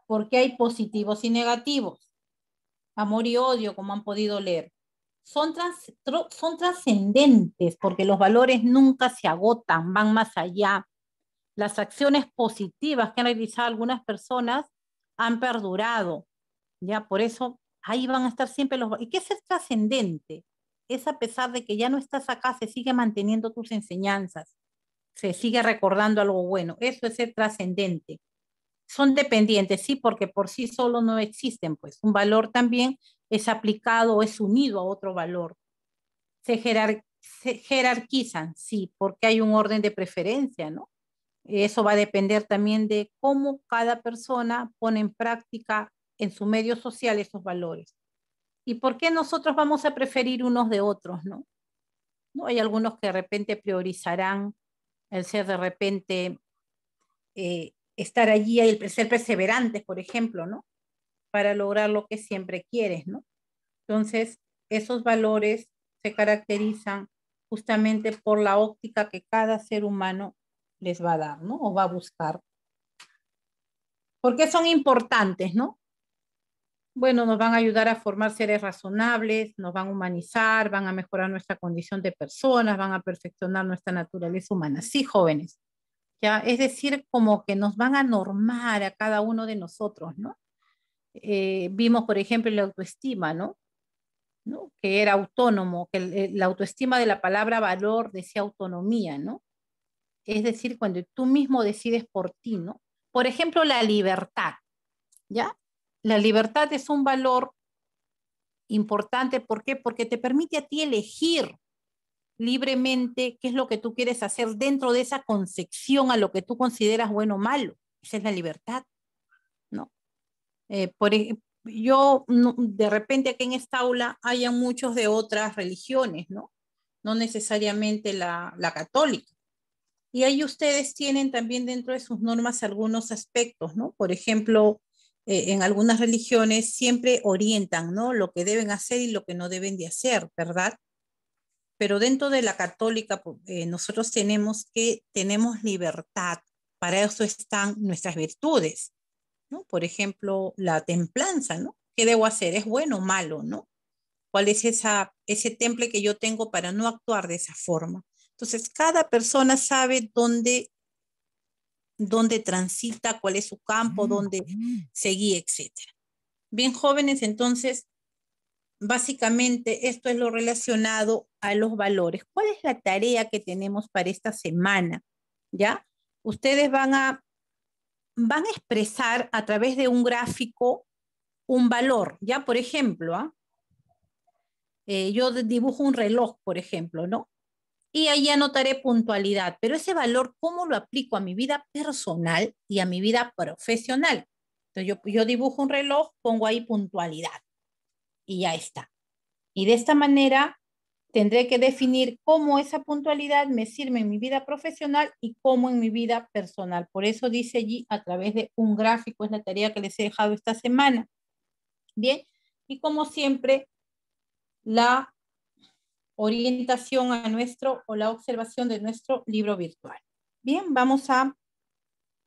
porque hay positivos y negativos. Amor y odio, como han podido leer. Son trascendentes porque los valores nunca se agotan, van más allá. Las acciones positivas que han realizado algunas personas han perdurado. Ya, por eso ahí van a estar siempre los... ¿Y qué es ser trascendente? Es a pesar de que ya no estás acá, se sigue manteniendo tus enseñanzas, se sigue recordando algo bueno. Eso es ser trascendente. Son dependientes, sí, porque por sí solo no existen, pues un valor también es aplicado o es unido a otro valor. Se jerarquizan, sí, porque hay un orden de preferencia, ¿no? Eso va a depender también de cómo cada persona pone en práctica en su medio social esos valores. ¿Y por qué nosotros vamos a preferir unos de otros, no? ¿No? Hay algunos que de repente priorizarán el ser de repente, estar allí, el ser perseverantes, por ejemplo, ¿no? Para lograr lo que siempre quieres, ¿no? Entonces, esos valores se caracterizan justamente por la óptica que cada ser humano les va a dar, ¿no? O va a buscar. ¿Por qué son importantes, no? Bueno, nos van a ayudar a formar seres razonables, nos van a humanizar, van a mejorar nuestra condición de personas, van a perfeccionar nuestra naturaleza humana. Sí, jóvenes. ¿Ya? Es decir, como que nos van a normar a cada uno de nosotros, ¿no? Vimos, por ejemplo, la autoestima, ¿no? ¿No? Que era autónomo, que la autoestima de la palabra valor decía autonomía, ¿no? Es decir, cuando tú mismo decides por ti, ¿no? Por ejemplo, la libertad, ¿ya? La libertad es un valor importante, ¿por qué? Porque te permite a ti elegir libremente qué es lo que tú quieres hacer dentro de esa concepción a lo que tú consideras bueno o malo. Esa es la libertad, ¿no? Yo, de repente aquí en esta aula hayan muchos de otras religiones, ¿no? No necesariamente la católica. Y ahí ustedes tienen también dentro de sus normas algunos aspectos, ¿no? Por ejemplo, en algunas religiones siempre orientan, ¿no? Lo que deben hacer y lo que no deben de hacer, ¿verdad? Pero dentro de la católica, nosotros tenemos libertad. Para eso están nuestras virtudes, ¿no? Por ejemplo, la templanza, ¿no? ¿Qué debo hacer? ¿Es bueno o malo, no? ¿Cuál es ese temple que yo tengo para no actuar de esa forma? Entonces, cada persona sabe dónde transita, cuál es su campo, dónde seguir, etc. Bien, jóvenes, entonces, básicamente esto es lo relacionado a los valores. ¿Cuál es la tarea que tenemos para esta semana? ¿Ya? Ustedes van a expresar a través de un gráfico un valor, ¿ya? Por ejemplo, yo dibujo un reloj, por ejemplo, ¿no? Y ahí anotaré puntualidad, pero ese valor, ¿cómo lo aplico a mi vida personal y a mi vida profesional? Entonces yo dibujo un reloj, pongo ahí puntualidad y ya está. Y de esta manera tendré que definir cómo esa puntualidad me sirve en mi vida profesional y cómo en mi vida personal. Por eso dice allí a través de un gráfico, es la tarea que les he dejado esta semana. Bien, y como siempre, la orientación a o la observación de nuestro libro virtual. Bien, vamos a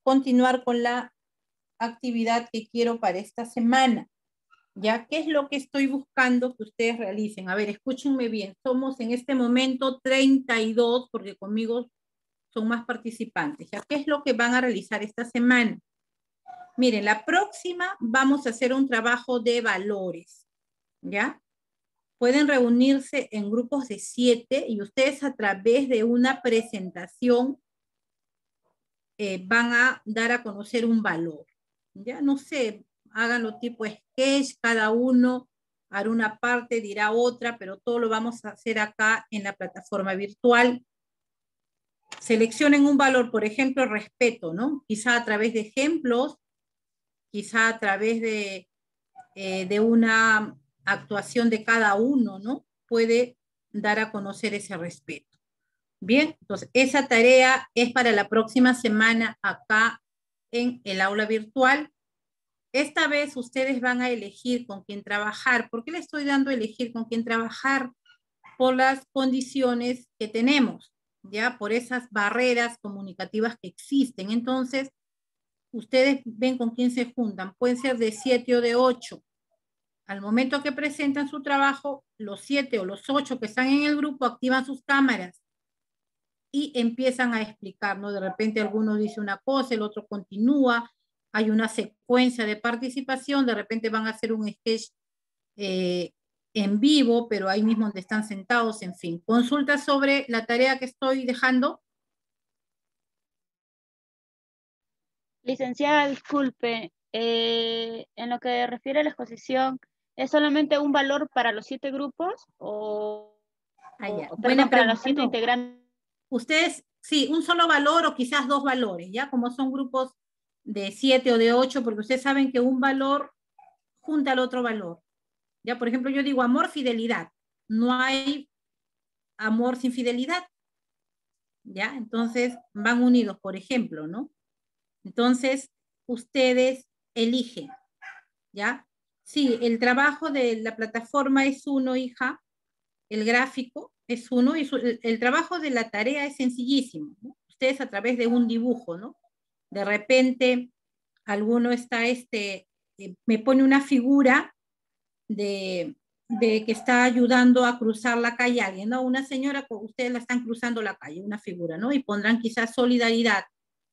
continuar con la actividad que quiero para esta semana. ¿Ya? ¿Qué es lo que estoy buscando que ustedes realicen? A ver, escúchenme bien. Somos en este momento 32, porque conmigo son más participantes. ¿Ya? ¿Qué es lo que van a realizar esta semana? Miren, la próxima vamos a hacer un trabajo de valores. ¿Ya? Pueden reunirse en grupos de 7 y ustedes a través de una presentación van a dar a conocer un valor. Ya no sé, háganlo tipo sketch, cada uno hará una parte, dirá otra, pero todo lo vamos a hacer acá en la plataforma virtual. Seleccionen un valor, por ejemplo, respeto, ¿no? Quizá a través de ejemplos, quizá a través de una actuación de cada uno, ¿no? Puede dar a conocer ese respeto. Bien, entonces esa tarea es para la próxima semana acá en el aula virtual. Esta vez ustedes van a elegir con quién trabajar. ¿Por qué les estoy dando a elegir con quién trabajar? Por las condiciones que tenemos, ¿ya? Por esas barreras comunicativas que existen. Entonces, ustedes ven con quién se juntan, pueden ser de 7 o de 8. Al momento que presentan su trabajo, los 7 o los 8 que están en el grupo activan sus cámaras y empiezan a explicar, ¿no? De repente alguno dice una cosa, el otro continúa, hay una secuencia de participación, de repente van a hacer un sketch en vivo, pero ahí mismo donde están sentados, en fin. Consulta sobre la tarea que estoy dejando. Licenciada, disculpe, en lo que refiere a la exposición, ¿es solamente un valor para los 7 grupos o, Buena para los pregunta. 7 integrantes? Ustedes, sí, un solo valor o quizás 2 valores, ¿ya? Como son grupos de 7 o de 8, porque ustedes saben que un valor junta al otro valor. Ya, por ejemplo, yo digo amor, fidelidad. No hay amor sin fidelidad. ¿Ya? Entonces van unidos, por ejemplo, ¿no? Entonces, ustedes eligen, ¿ya? Sí, el trabajo de la plataforma es uno, hija, el gráfico es uno, y el trabajo de la tarea es sencillísimo, ¿no? Ustedes a través de un dibujo, ¿no? De repente, alguno está, me pone una figura de que está ayudando a cruzar la calle a alguien, ¿no? Una señora, ustedes la están cruzando la calle, una figura, ¿no? Y pondrán quizás solidaridad.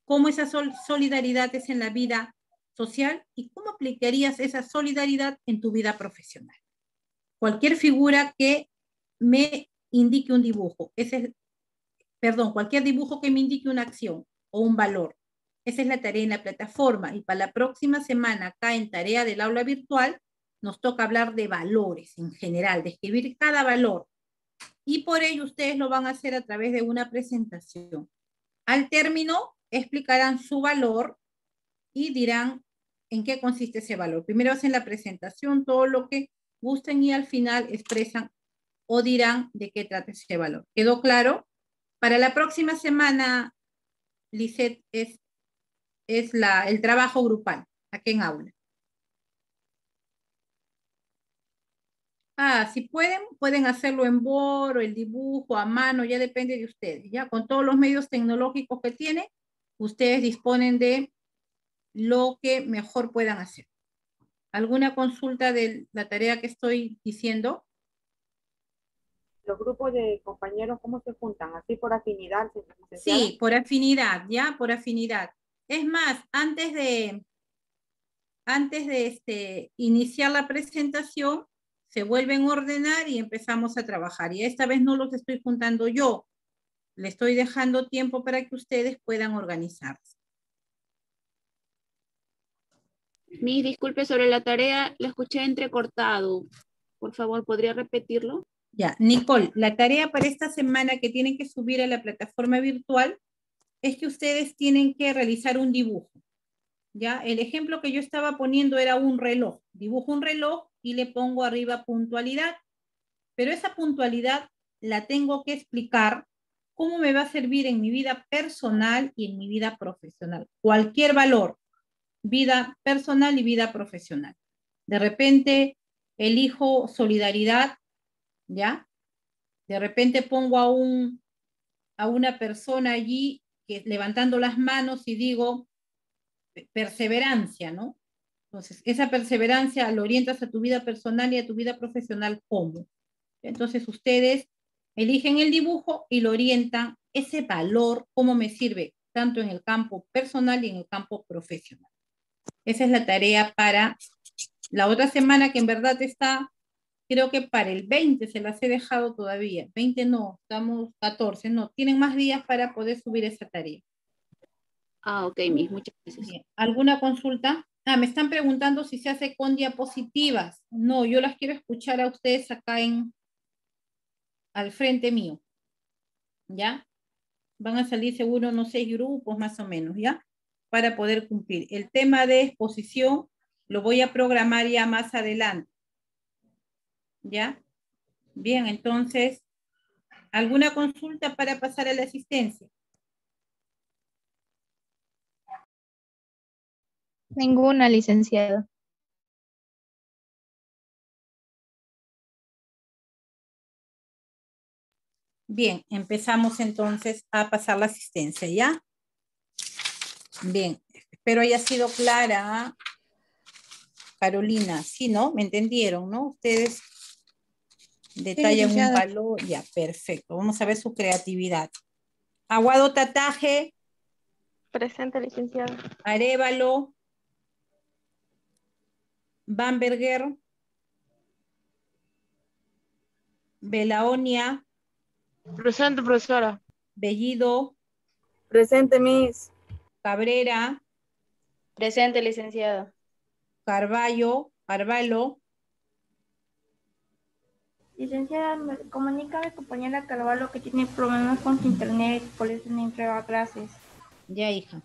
¿Cómo esa solidaridad es en la vida social y cómo aplicarías esa solidaridad en tu vida profesional? Cualquier figura que me indique un dibujo, cualquier dibujo que me indique una acción o un valor. Esa es la tarea en la plataforma y para la próxima semana acá en tarea del aula virtual nos toca hablar de valores en general, de escribir cada valor. Y por ello ustedes lo van a hacer a través de una presentación. Al término, explicarán su valor y dirán en qué consiste ese valor. Primero hacen la presentación, todo lo que gusten y al final expresan o dirán de qué trata ese valor. ¿Quedó claro? Para la próxima semana, Lisette, es el trabajo grupal, aquí en aula. Si pueden hacerlo en Word o el dibujo a mano, ya depende de ustedes. Ya con todos los medios tecnológicos que tienen, ustedes disponen de lo que mejor puedan hacer. ¿Alguna consulta de la tarea que estoy diciendo? Los grupos de compañeros, ¿cómo se juntan? ¿Así por afinidad? Sí, por afinidad, ya, por afinidad. Es más, antes de iniciar la presentación, se vuelven a ordenar y empezamos a trabajar. Y esta vez no los estoy juntando yo, le estoy dejando tiempo para que ustedes puedan organizarse. Miss, disculpe, sobre la tarea, la escuché entrecortado. Por favor, ¿podría repetirlo? Ya, Nicole, la tarea para esta semana que tienen que subir a la plataforma virtual es que ustedes tienen que realizar un dibujo. ¿Ya? El ejemplo que yo estaba poniendo era un reloj. Dibujo un reloj y le pongo arriba puntualidad. Pero esa puntualidad la tengo que explicar cómo me va a servir en mi vida personal y en mi vida profesional. Cualquier valor, vida personal y vida profesional. De repente elijo solidaridad, ¿ya? De repente pongo a una persona allí que levantando las manos y digo perseverancia, ¿no? Entonces, esa perseverancia lo orientas a tu vida personal y a tu vida profesional, ¿cómo? Entonces, ustedes eligen el dibujo y lo orientan ese valor, cómo me sirve, tanto en el campo personal y en el campo profesional. Esa es la tarea para la otra semana, que en verdad está, creo que para el 20 se las he dejado todavía. 20 no, estamos 14, no. Tienen más días para poder subir esa tarea. Ok, Miss, muchas gracias. Bien. ¿Alguna consulta? Me están preguntando si se hace con diapositivas. No, yo las quiero escuchar a ustedes acá al frente mío. ¿Ya? Van a salir seguro unos 6 grupos más o menos, ¿ya? Para poder cumplir. El tema de exposición lo voy a programar ya más adelante. ¿Ya? Bien, entonces, ¿alguna consulta para pasar a la asistencia? Ninguna, licenciado. Bien, empezamos entonces a pasar la asistencia, ¿ya? Bien, Espero haya sido clara, Carolina. Sí, ¿no? ¿Me entendieron, no? Ustedes detallan un licenciada. valor. Ya, perfecto. Vamos a ver su creatividad. Aguado Tataje, Presente, licenciada. Arévalo, Bamberger, Belaonia, Presente, profesora. Bellido, Presente, Miss. Cabrera, Presente, licenciada. Carvalho, Licenciada, me comunica a mi compañera Carvalho que tiene problemas con su internet, por eso no entra a clases. Ya, hija.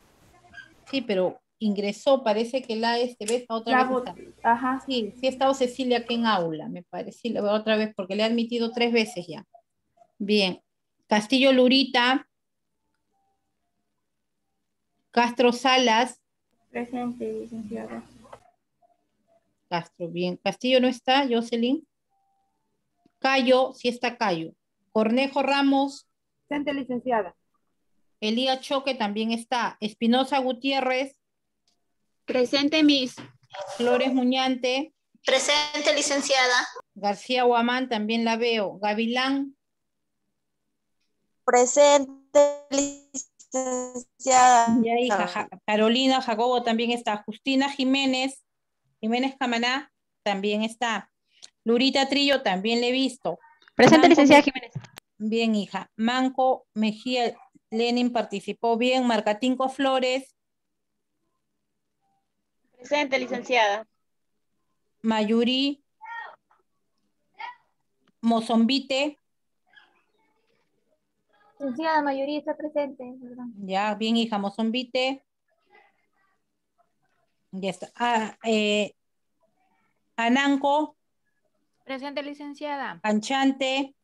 Sí, pero ingresó, parece que ¿ves? Otra vez está. Ajá. Sí, sí ha estado Cecilia aquí en aula, me parece. Sí, la veo otra vez porque le he admitido 3 veces ya. Bien. Castillo Lurita. Castro Salas. Presente, licenciada. Castro, bien. Castillo no está, Jocelyn. Cayo, sí está Cayo. Cornejo Ramos. Presente, licenciada. Elías Choque también está. Espinosa Gutiérrez. Presente, Miss. Flores Muñante. Presente, licenciada. García Guamán también la veo. Gavilán. Presente, licenciada. Ya, hija. Carolina Jacobo también está. Justina Jiménez. Jiménez Camaná también está. Lurita Trillo también le he visto. Presente, Manco licenciada Jiménez. Bien, hija. Manco Mejía Lenin participó bien. Marcatinco Flores. Presente, licenciada. Mayuri. Mozombite. Licenciada, mayoría está presente. Perdón. Ya, bien, hija. Mozombite. Ya está. Ananco. Presente, licenciada. Anchante.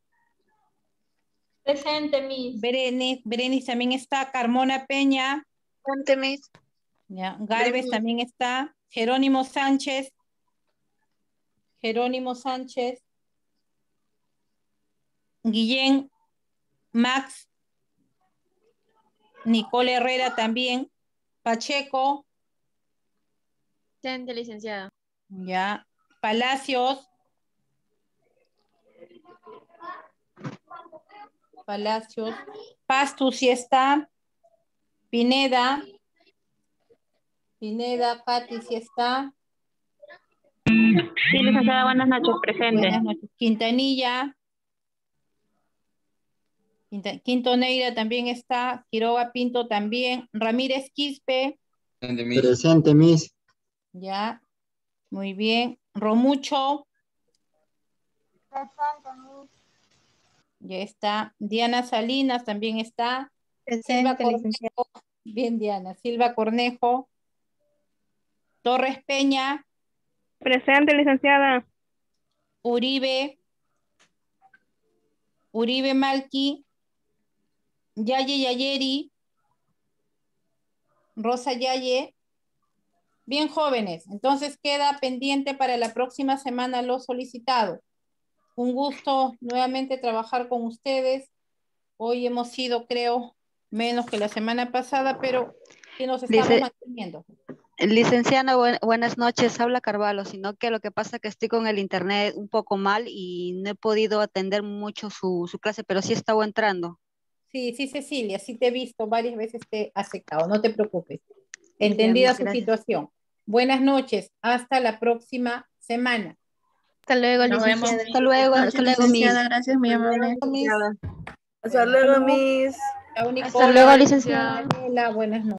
Presente, Miss. Berenice también está. Carmona Peña. Presente, Miss. Ya. Galvez también está. Jerónimo Sánchez. Guillén. Max. Nicole Herrera también. Pacheco. Presente, licenciada. Ya. Palacios. Pastus sí está. Pineda, Katy sí está. Sí, licenciada, buenas noches, presente. Buenas noches. Quintanilla. Quintoneira también está. Quiroga Pinto también. Ramírez Quispe. Presente, Miss. Ya. Muy bien. Romucho. Presente, Miss. Ya está. Diana Salinas también está. Silva Cornejo. Bien, Diana. Silva Cornejo. Torres Peña. Presente, licenciada. Uribe Malqui. Yaye Yayeri. Rosa Yaye. Bien, jóvenes. Entonces queda pendiente para la próxima semana lo solicitado. Un gusto nuevamente trabajar con ustedes. Hoy hemos sido, creo, menos que la semana pasada, pero sí nos estamos manteniendo. Licenciada, buenas noches. Habla Carvalho, sino que lo que pasa es que estoy con el internet un poco mal y no he podido atender mucho su clase, pero sí he estado entrando. Sí, Cecilia, sí te he visto varias veces, te he aceptado, no te preocupes. Entendida su situación. Buenas noches, hasta la próxima semana. Hasta luego, licenciada. Hasta luego, licenciada. Gracias, muy amable. Hasta luego, Miss. Hasta luego, licenciada. Buenas noches.